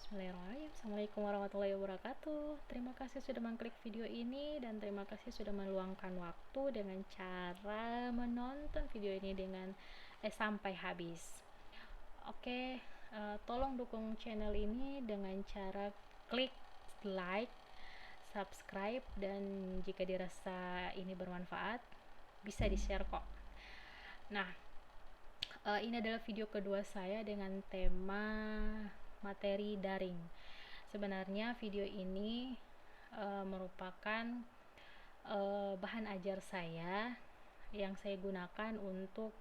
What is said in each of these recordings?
Bismillahirrahmanirrahim. Assalamualaikum warahmatullahi wabarakatuh. Terima kasih sudah mengklik video ini dan terima kasih sudah meluangkan waktu dengan cara menonton video ini sampai habis. Oke, tolong dukung channel ini dengan cara klik like, subscribe, dan jika dirasa ini bermanfaat bisa di-share kok. Nah, ini adalah video kedua saya dengan tema materi daring. Sebenarnya video ini merupakan bahan ajar saya yang saya gunakan untuk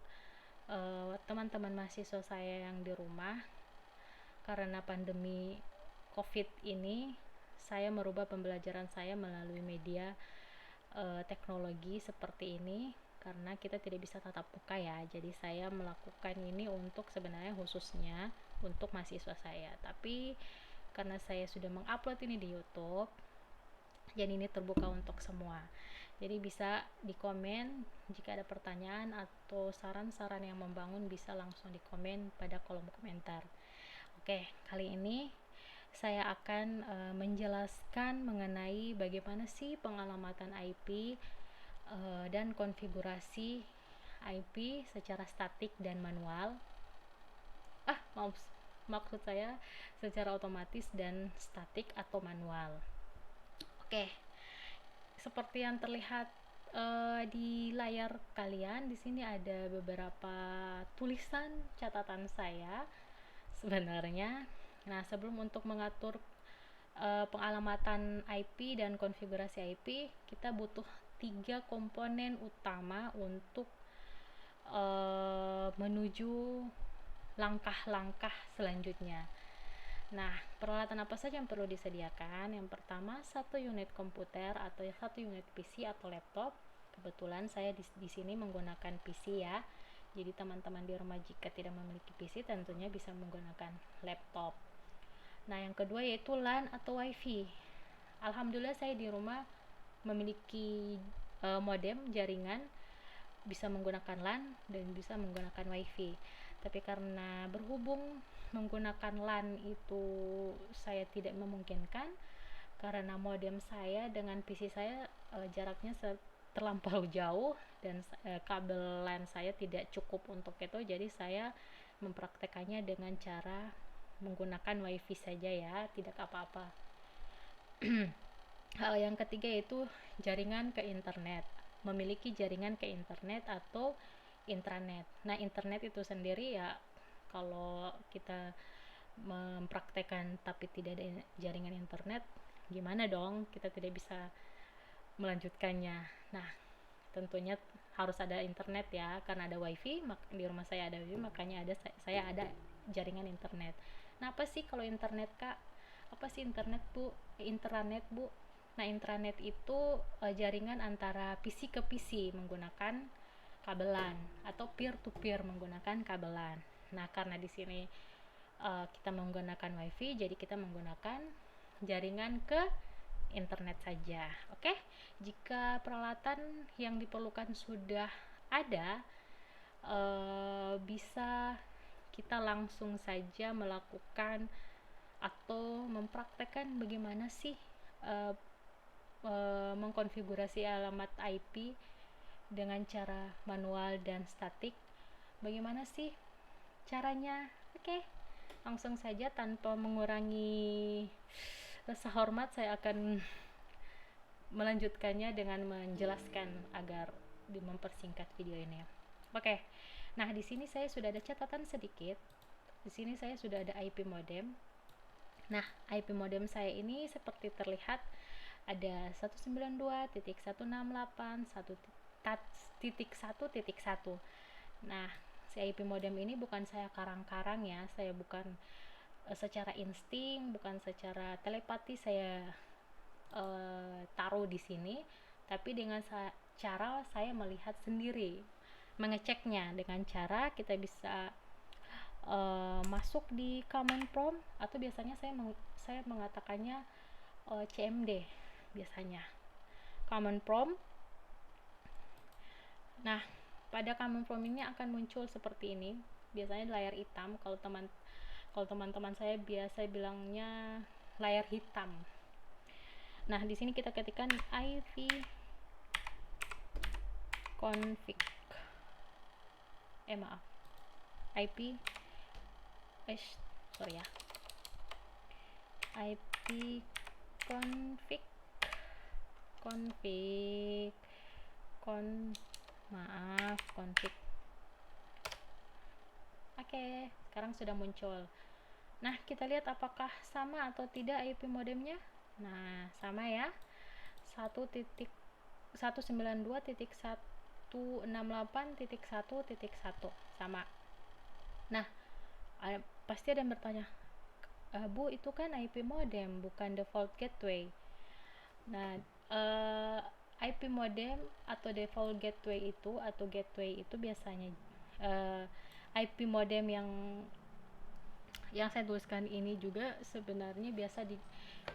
teman-teman mahasiswa saya yang di rumah. Karena pandemi COVID ini, saya merubah pembelajaran saya melalui media teknologi seperti ini karena kita tidak bisa tatap muka ya. Jadi saya melakukan ini untuk sebenarnya khususnya untuk mahasiswa saya. Tapi karena saya sudah mengupload ini di YouTube, jadi ini terbuka untuk semua. Jadi bisa di komen jika ada pertanyaan atau saran-saran yang membangun, bisa langsung di komen pada kolom komentar. Oke, kali ini saya akan menjelaskan mengenai bagaimana sih pengalamatan IP dan konfigurasi IP secara statik dan manual. Maksud saya secara otomatis dan statik atau manual. Oke, seperti yang terlihat di layar kalian, di sini ada beberapa tulisan catatan saya sebenarnya. Nah, sebelum untuk mengatur pengalamatan IP dan konfigurasi IP, kita butuh 3 komponen utama untuk menuju langkah-langkah selanjutnya. Nah, peralatan apa saja yang perlu disediakan? Yang pertama, 1 unit komputer atau 1 unit PC atau laptop. Kebetulan saya di sini menggunakan PC ya. Jadi teman-teman di rumah jika tidak memiliki PC tentunya bisa menggunakan laptop. Nah, yang kedua yaitu LAN atau WiFi. Alhamdulillah saya di rumah memiliki modem jaringan, bisa menggunakan LAN dan bisa menggunakan WiFi. Tapi karena berhubung menggunakan LAN itu saya tidak memungkinkan karena modem saya dengan PC saya jaraknya terlampau jauh dan kabel LAN saya tidak cukup untuk itu. Jadi saya mempraktekannya dengan cara menggunakan WiFi saja ya, tidak apa-apa. Hal yang ketiga yaitu jaringan ke internet, memiliki jaringan ke internet atau intranet. Nah, internet itu sendiri ya, kalau kita mempraktekkan tapi tidak ada jaringan internet, gimana dong, kita tidak bisa melanjutkannya. Nah, tentunya harus ada internet ya, karena ada wifi, di rumah saya ada wifi, makanya saya ada jaringan internet. Nah, apa sih kalau internet kak? Apa sih internet bu? Intranet bu? Nah, intranet itu jaringan antara PC ke PC menggunakan kabelan atau peer to peer menggunakan kabelan. Nah, karena di sini kita menggunakan wifi, jadi kita menggunakan jaringan ke internet saja. Oke, jika peralatan yang diperlukan sudah ada, bisa kita langsung saja melakukan atau mempraktekkan bagaimana sih mengkonfigurasi alamat IP dengan cara manual dan statik. Bagaimana sih caranya? Oke, langsung saja tanpa mengurangi rasa hormat saya akan melanjutkannya dengan menjelaskan agar mempersingkat video ini. Oke. Nah, di sini saya sudah ada catatan sedikit. Di sini saya sudah ada IP modem. Nah, IP modem saya ini seperti terlihat ada 192.168.1.1.1. Nah, si IP modem ini bukan saya karang-karang ya, saya bukan secara insting, bukan secara telepati saya taruh di sini, tapi dengan cara saya melihat sendiri, mengeceknya dengan cara kita bisa masuk di command prompt atau biasanya saya mengatakannya CMD biasanya command prompt. Nah, pada command prompt ini akan muncul seperti ini, biasanya di layar hitam. Kalau Kalau teman-teman saya biasa bilangnya layar hitam. Nah, di sini kita ketikkan ipconfig. Maaf. Sorry ya. ipconfig config config. Oke, sekarang sudah muncul. Nah, kita lihat apakah sama atau tidak IP modemnya. Nah, sama ya. 192.168.1.1 sama. Nah, pasti ada yang bertanya, Bu, itu kan IP modem, bukan default gateway. Nah, IP modem atau default gateway itu biasanya IP modem yang saya tuliskan ini juga sebenarnya biasa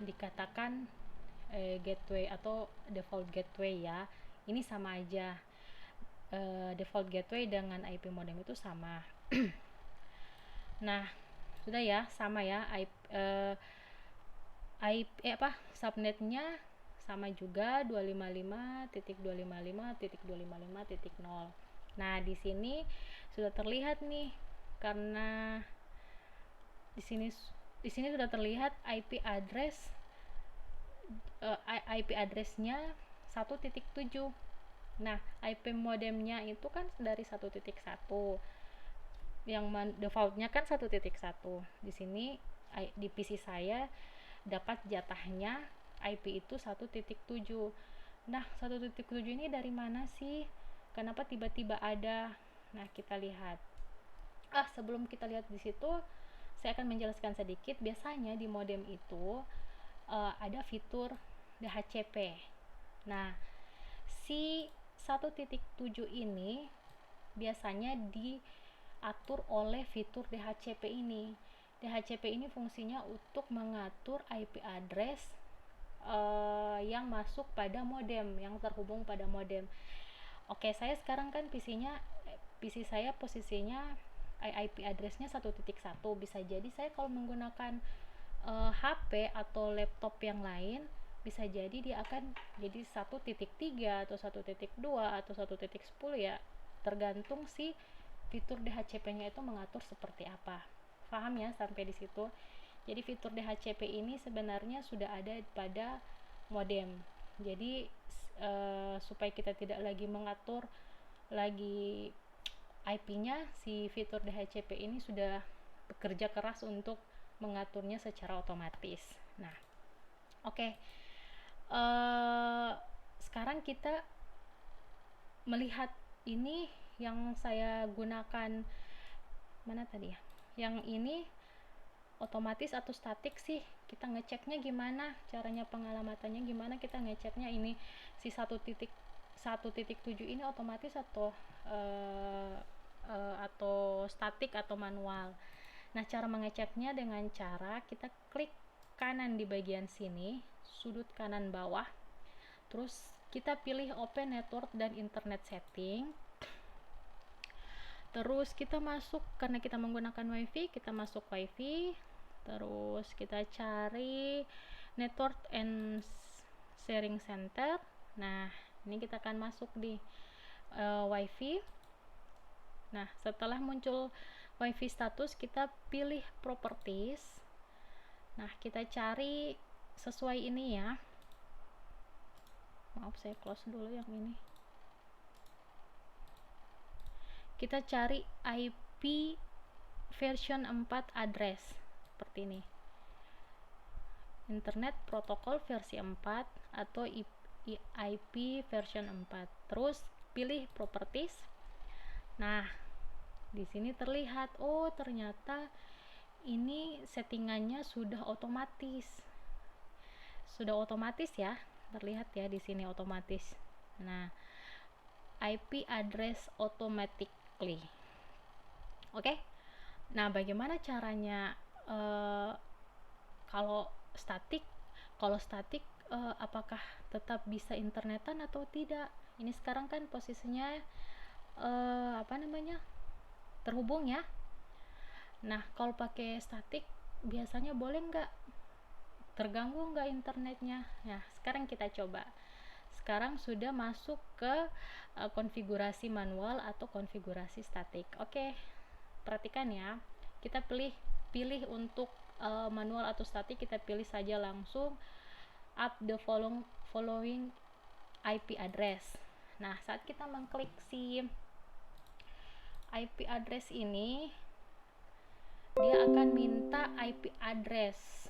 dikatakan gateway atau default gateway ya. Ini sama aja. Default gateway dengan IP modem itu sama. Nah, sudah ya, sama ya. Subnetnya sama juga 255.255.255.0. Nah, di sini sudah terlihat nih, karena di sini sudah terlihat IP address-nya 1.7. Nah, IP modemnya itu kan dari 1.1. Yang defaultnya kan 1.1. Di sini di PC saya dapat jatahnya IP itu 1.7. Nah, 1.7 ini dari mana sih? Kenapa tiba-tiba ada? Nah, kita lihat. Sebelum kita lihat di situ, saya akan menjelaskan sedikit. Biasanya di modem itu ada fitur DHCP. Nah, si 1.7 ini biasanya diatur oleh fitur DHCP ini. DHCP ini fungsinya untuk mengatur IP address yang masuk pada modem, yang terhubung pada modem. Oke, saya sekarang kan PC saya posisinya IP address-nya 1.1. Bisa jadi saya kalau menggunakan HP atau laptop yang lain, bisa jadi dia akan jadi 1.3 atau 1.2 atau 1.10 ya, tergantung si fitur DHCP-nya itu mengatur seperti apa. Paham ya sampai di situ? Jadi fitur DHCP ini sebenarnya sudah ada pada modem. Jadi supaya kita tidak lagi mengatur lagi IP-nya, si fitur DHCP ini sudah bekerja keras untuk mengaturnya secara otomatis. Nah, oke. Sekarang kita melihat ini yang saya gunakan, mana tadi ya? Yang ini otomatis atau statik sih? Kita ngeceknya gimana? Caranya, pengalamatannya gimana? Kita ngeceknya ini si 1.7 ini otomatis atau statik atau manual. Nah, cara mengeceknya dengan cara kita klik kanan di bagian sini, sudut kanan bawah, terus kita pilih Open Network dan Internet Setting, terus kita masuk, karena kita menggunakan WiFi, kita masuk WiFi, terus kita cari Network and Sharing Center. Nah, ini kita akan masuk di WiFi. Nah, setelah muncul WiFi status, kita pilih Properties. Nah, kita cari sesuai ini ya. Maaf, saya close dulu yang ini. Kita cari IP version 4 address seperti ini. Internet Protocol versi 4 atau IP version 4. Terus pilih Properties. Nah, di sini terlihat, oh ternyata ini settingannya sudah otomatis. Sudah otomatis ya. Terlihat ya di sini otomatis. Nah, IP address automatically. Oke. Nah, bagaimana caranya kalau statik? Kalau statik apakah tetap bisa internetan atau tidak? Ini sekarang kan posisinya terhubung ya. Nah, kalau pakai statik biasanya boleh nggak, terganggu nggak internetnya? Nah, sekarang kita coba. Sekarang sudah masuk ke konfigurasi manual atau konfigurasi statik. Oke, perhatikan ya, kita pilih untuk manual atau statik, kita pilih saja langsung up the following IP address. Nah, saat kita mengklik si IP address ini, dia akan minta IP address.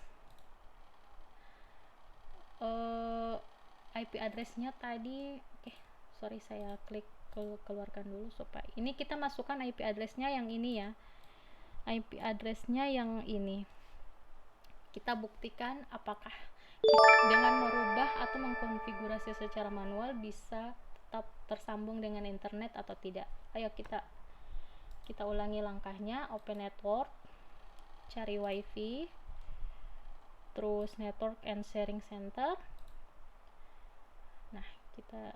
IP addressnya tadi, sorry, saya klik keluarkan dulu supaya ini kita masukkan IP addressnya yang ini ya. IP addressnya yang ini. Kita buktikan apakah dengan merubah atau mengkonfigurasi secara manual bisa tetap tersambung dengan internet atau tidak. Ayo kita ulangi langkahnya. Open network, cari wifi, terus network and sharing center. Nah, kita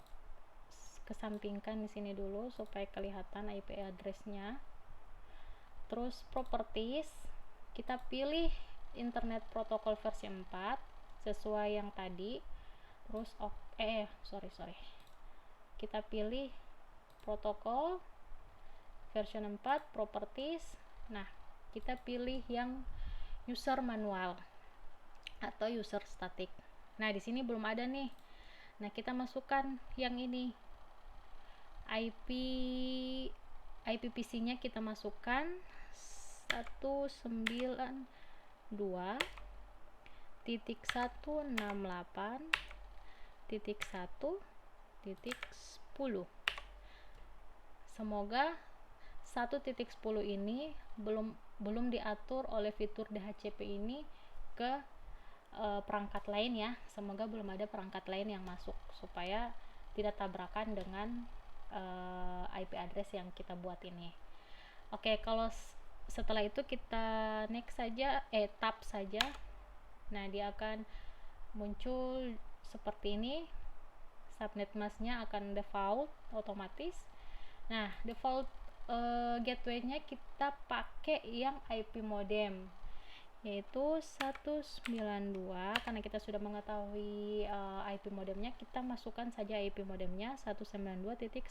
kesampingkan di sini dulu supaya kelihatan IP addressnya. Terus properties, kita pilih internet protokol versi 4 sesuai yang tadi. Terus sorry, kita pilih protokol version 4 properties. Nah, kita pilih yang user manual atau user static. Nah, di sini belum ada nih. Nah, kita masukkan yang ini. IP PC-nya kita masukkan 192.168.1.10. Semoga 1.10 ini belum diatur oleh fitur DHCP ini ke perangkat lain ya. Semoga belum ada perangkat lain yang masuk supaya tidak tabrakan dengan IP address yang kita buat ini. Oke, kalau setelah itu kita next saja, tab saja. Nah, dia akan muncul seperti ini. Subnet masknya akan default otomatis. Nah, default gateway-nya kita pakai yang IP modem, yaitu 192. Karena kita sudah mengetahui IP modemnya, kita masukkan saja IP modemnya 192.168.1.1.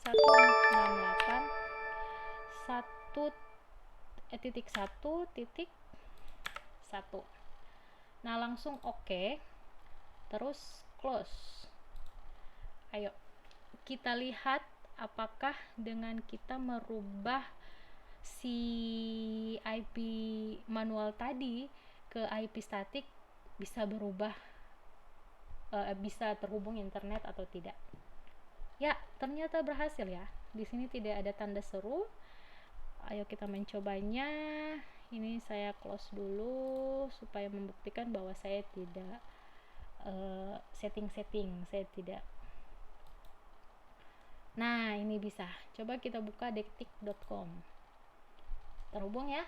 Nah, langsung oke. Terus close. Ayo kita lihat apakah dengan kita merubah si IP manual tadi ke IP statik bisa berubah, bisa terhubung internet atau tidak. Ya, ternyata berhasil ya. Di sini tidak ada tanda seru. Ayo kita mencobanya. Ini saya close dulu supaya membuktikan bahwa saya tidak setting-setting, saya tidak. Nah, ini bisa. Coba kita buka detik.com. Terhubung ya.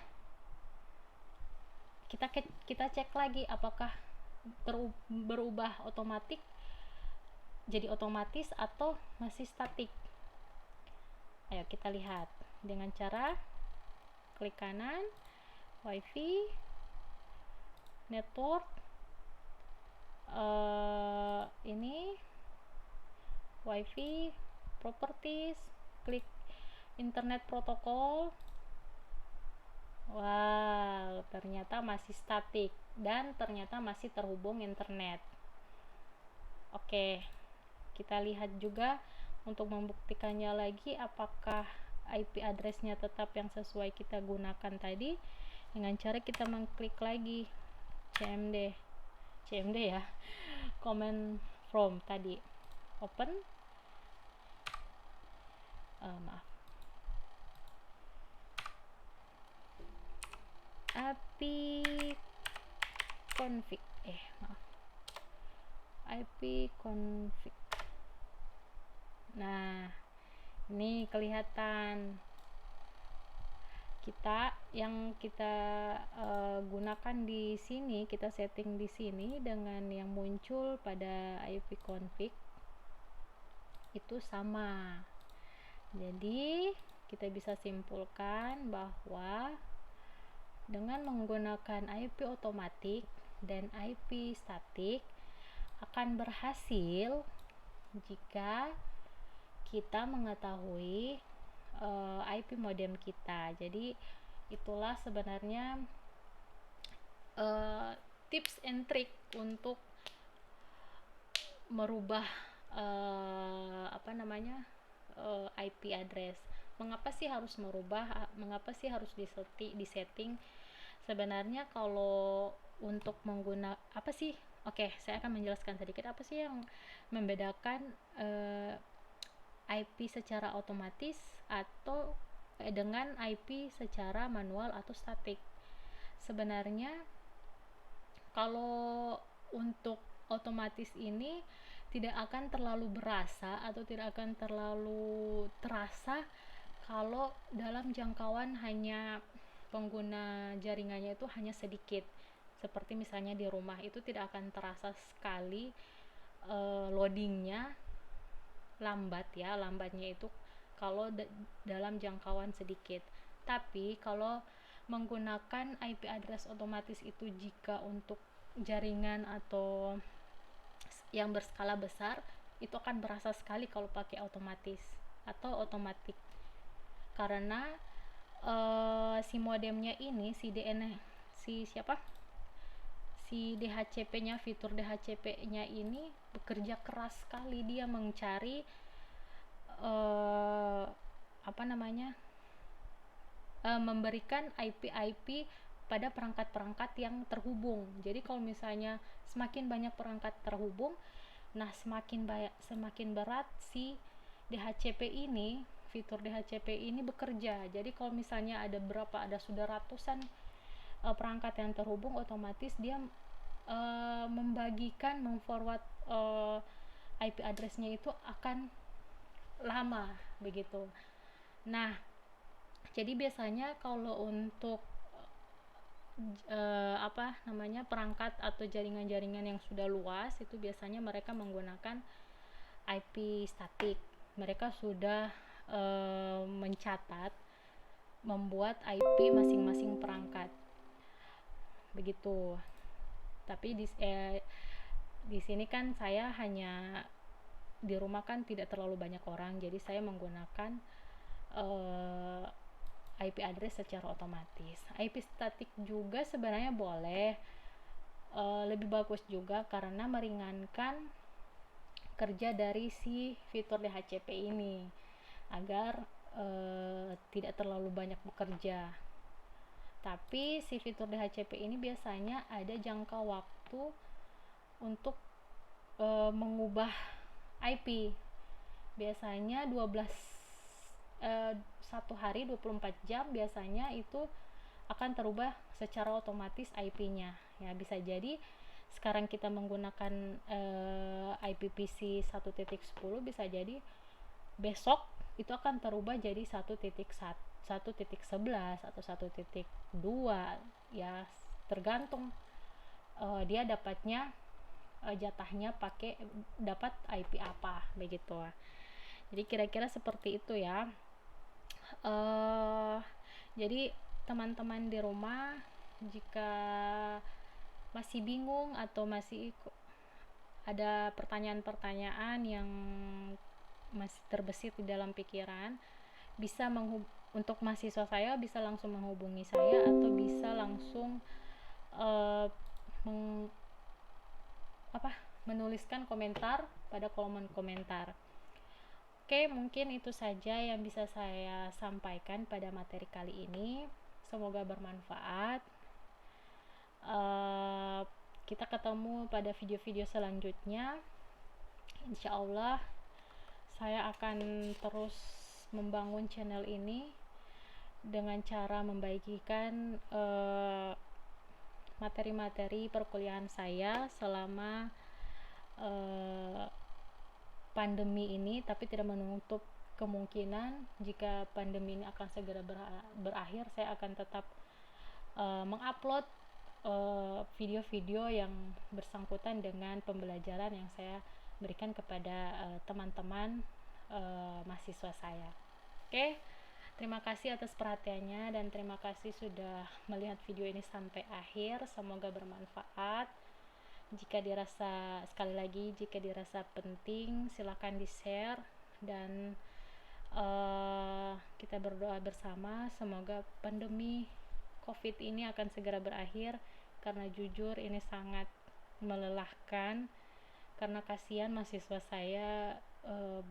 Kita cek lagi apakah berubah jadi otomatis atau masih statik. Ayo kita lihat dengan cara klik kanan, wifi, network, ini wifi, properties, klik internet protokol. Wow, ternyata masih statik dan ternyata masih terhubung internet. Oke, kita lihat juga untuk membuktikannya lagi apakah IP addressnya tetap yang sesuai kita gunakan tadi, dengan cara kita mengklik lagi cmd ya, command from tadi, open, IP config. Nah, ini kelihatan yang kita gunakan di sini, kita setting di sini dengan yang muncul pada IP config itu sama. Jadi kita bisa simpulkan bahwa dengan menggunakan IP otomatik dan IP statik akan berhasil jika kita mengetahui IP modem kita. Jadi itulah sebenarnya tips and trick untuk merubah IP address. Mengapa sih harus merubah? Mengapa sih harus disetting? Sebenarnya kalau untuk menggunakan apa sih? Oke, saya akan menjelaskan sedikit apa sih yang membedakan IP secara otomatis atau dengan IP secara manual atau statik. Sebenarnya kalau untuk otomatis ini tidak akan terlalu berasa atau tidak akan terlalu terasa kalau dalam jangkauan hanya pengguna jaringannya itu hanya sedikit. Seperti misalnya di rumah itu tidak akan terasa sekali loadingnya lambatnya itu kalau dalam jangkauan sedikit. Tapi kalau menggunakan IP address otomatis itu jika untuk jaringan atau yang berskala besar itu akan berasa sekali kalau pakai otomatis atau otomatik, karena si modemnya ini si DHCP-nya, fitur DHCP-nya ini bekerja keras sekali. Dia mencari memberikan IP pada perangkat-perangkat yang terhubung. Jadi kalau misalnya semakin banyak perangkat terhubung, nah semakin berat si DHCP ini, fitur DHCP ini bekerja. Jadi kalau misalnya ada sudah ratusan perangkat yang terhubung, otomatis dia memforward IP address-nya itu akan lama begitu. Nah, jadi biasanya kalau untuk perangkat atau jaringan-jaringan yang sudah luas itu biasanya mereka menggunakan IP statik. Mereka sudah mencatat, membuat IP masing-masing perangkat begitu. Tapi di sini kan saya hanya di rumah kan tidak terlalu banyak orang, jadi saya menggunakan IP address secara otomatis. IP statik juga sebenarnya boleh, lebih bagus juga karena meringankan kerja dari si fitur DHCP ini agar tidak terlalu banyak bekerja. Tapi si fitur DHCP ini biasanya ada jangka waktu untuk mengubah IP. Biasanya 1 hari 24 jam biasanya itu akan terubah secara otomatis IP-nya. Ya, bisa jadi sekarang kita menggunakan IPv6 1.10, bisa jadi besok itu akan terubah jadi 1.11 atau 1.2, ya tergantung dia dapatnya jatahnya dapat IP apa begitu. Jadi kira-kira seperti itu ya. Jadi teman-teman di rumah jika masih bingung atau masih ada pertanyaan-pertanyaan yang masih terbesit di dalam pikiran, bisa untuk mahasiswa saya bisa langsung menghubungi saya atau bisa langsung menuliskan komentar pada kolom komentar. Oke, mungkin itu saja yang bisa saya sampaikan pada materi kali ini. Semoga bermanfaat. Kita ketemu pada video-video selanjutnya. Insya Allah saya akan terus membangun channel ini dengan cara membagikan materi-materi perkuliahan saya selama pandemi ini, tapi tidak menutup kemungkinan jika pandemi ini akan segera berakhir, saya akan tetap mengupload video-video yang bersangkutan dengan pembelajaran yang saya berikan kepada teman-teman mahasiswa saya. Oke, Terima kasih atas perhatiannya dan terima kasih sudah melihat video ini sampai akhir. Semoga bermanfaat. Jika dirasa, sekali lagi, jika dirasa penting, silahkan di-share dan kita berdoa bersama semoga pandemi COVID ini akan segera berakhir, karena jujur ini sangat melelahkan, karena kasihan mahasiswa saya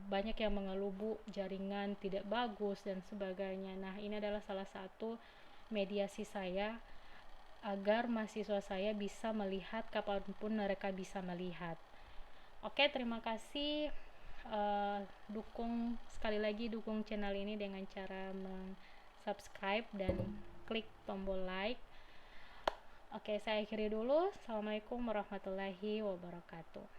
banyak yang mengeluh, Bu, jaringan tidak bagus dan sebagainya. Nah, ini adalah salah satu mediasi saya agar mahasiswa saya bisa melihat kapanpun mereka bisa melihat. Oke, terima kasih. Sekali lagi dukung channel ini dengan cara subscribe dan klik tombol like. Oke, saya akhiri dulu. Assalamualaikum warahmatullahi wabarakatuh.